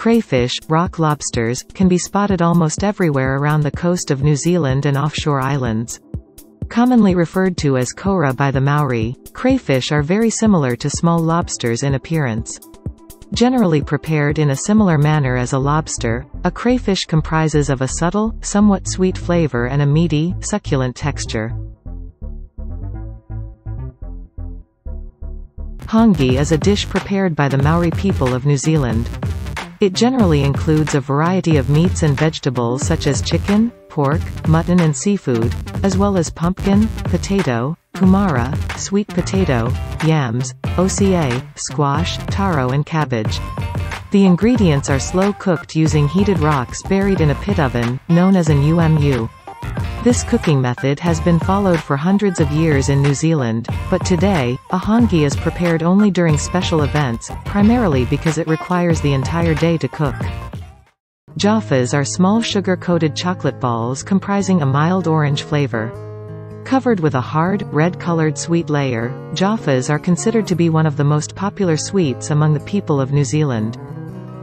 Crayfish, rock lobsters, can be spotted almost everywhere around the coast of New Zealand and offshore islands. Commonly referred to as kora by the Maori, crayfish are very similar to small lobsters in appearance. Generally prepared in a similar manner as a lobster, a crayfish comprises of a subtle, somewhat sweet flavor and a meaty, succulent texture. Hongi is a dish prepared by the Maori people of New Zealand. It generally includes a variety of meats and vegetables such as chicken, pork, mutton and seafood, as well as pumpkin, potato, kumara, sweet potato, yams, oca, squash, taro and cabbage. The ingredients are slow-cooked using heated rocks buried in a pit oven, known as an umu. This cooking method has been followed for hundreds of years in New Zealand, but today, a hongi is prepared only during special events, primarily because it requires the entire day to cook. Jaffas are small sugar-coated chocolate balls comprising a mild orange flavor. Covered with a hard, red-colored sweet layer, jaffas are considered to be one of the most popular sweets among the people of New Zealand.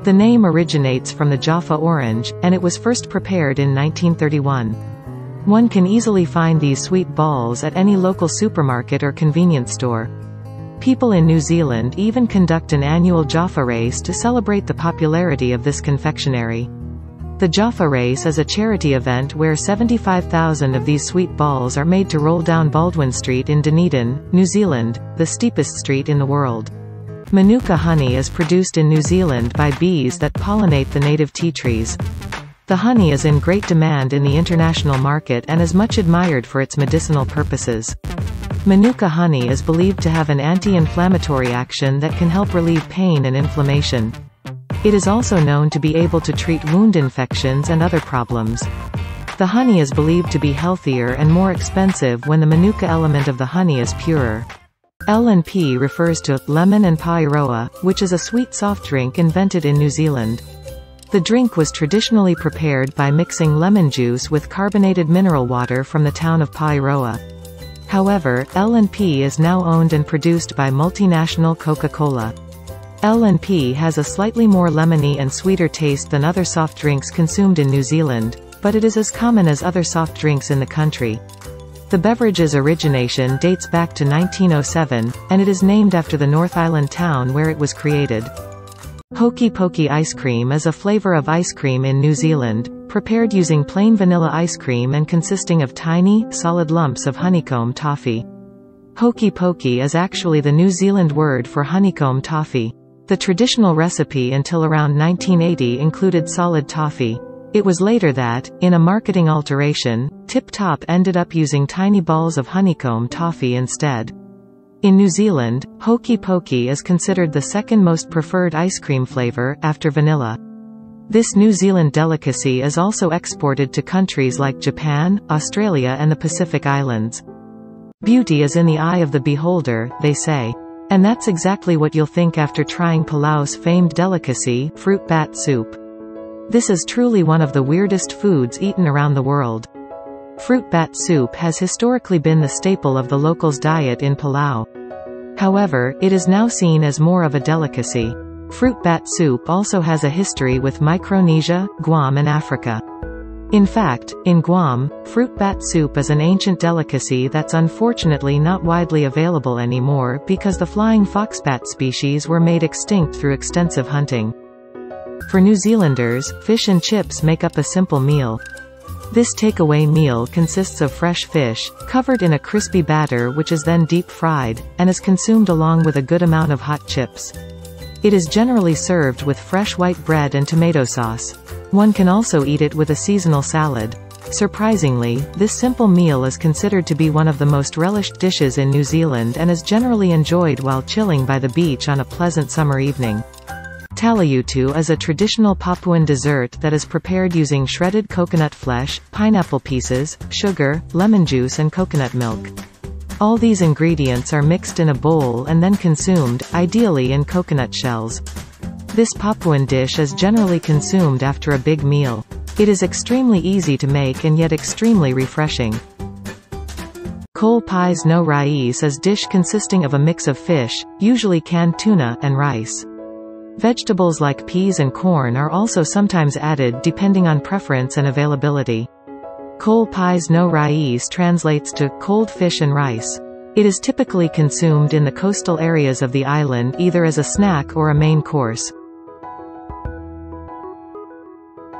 The name originates from the Jaffa orange, and it was first prepared in 1931. One can easily find these sweet balls at any local supermarket or convenience store. People in New Zealand even conduct an annual Jaffa race to celebrate the popularity of this confectionery. The Jaffa race is a charity event where 75,000 of these sweet balls are made to roll down Baldwin Street in Dunedin, New Zealand, the steepest street in the world. Manuka honey is produced in New Zealand by bees that pollinate the native tea trees. The honey is in great demand in the international market and is much admired for its medicinal purposes. Manuka honey is believed to have an anti-inflammatory action that can help relieve pain and inflammation. It is also known to be able to treat wound infections and other problems. The honey is believed to be healthier and more expensive when the Manuka element of the honey is purer. L&P refers to lemon and paeroa, which is a sweet soft drink invented in New Zealand. The drink was traditionally prepared by mixing lemon juice with carbonated mineral water from the town of Paeroa. However, L&P is now owned and produced by multinational Coca-Cola. L&P has a slightly more lemony and sweeter taste than other soft drinks consumed in New Zealand, but it is as common as other soft drinks in the country. The beverage's origination dates back to 1907, and it is named after the North Island town where it was created. Hokey Pokey ice cream is a flavor of ice cream in New Zealand, prepared using plain vanilla ice cream and consisting of tiny, solid lumps of honeycomb toffee. Hokey Pokey is actually the New Zealand word for honeycomb toffee. The traditional recipe until around 1980 included solid toffee. It was later that, in a marketing alteration, Tip Top ended up using tiny balls of honeycomb toffee instead. In New Zealand, Hokey Pokey is considered the second most preferred ice cream flavor, after vanilla. This New Zealand delicacy is also exported to countries like Japan, Australia and the Pacific Islands. Beauty is in the eye of the beholder, they say. And that's exactly what you'll think after trying Palau's famed delicacy, fruit bat soup. This is truly one of the weirdest foods eaten around the world. Fruit bat soup has historically been the staple of the locals' diet in Palau. However, it is now seen as more of a delicacy. Fruit bat soup also has a history with Micronesia, Guam and Africa. In fact, in Guam, fruit bat soup is an ancient delicacy that's unfortunately not widely available anymore because the flying foxbat species were made extinct through extensive hunting. For New Zealanders, fish and chips make up a simple meal. This takeaway meal consists of fresh fish, covered in a crispy batter which is then deep-fried, and is consumed along with a good amount of hot chips. It is generally served with fresh white bread and tomato sauce. One can also eat it with a seasonal salad. Surprisingly, this simple meal is considered to be one of the most relished dishes in New Zealand and is generally enjoyed while chilling by the beach on a pleasant summer evening. Talayutu is a traditional Papuan dessert that is prepared using shredded coconut flesh, pineapple pieces, sugar, lemon juice and coconut milk. All these ingredients are mixed in a bowl and then consumed, ideally in coconut shells. This Papuan dish is generally consumed after a big meal. It is extremely easy to make and yet extremely refreshing. Kol pies no rais is dish consisting of a mix of fish, usually canned tuna, and rice. Vegetables like peas and corn are also sometimes added depending on preference and availability. Cold pies no rais translates to cold fish and rice. It is typically consumed in the coastal areas of the island either as a snack or a main course.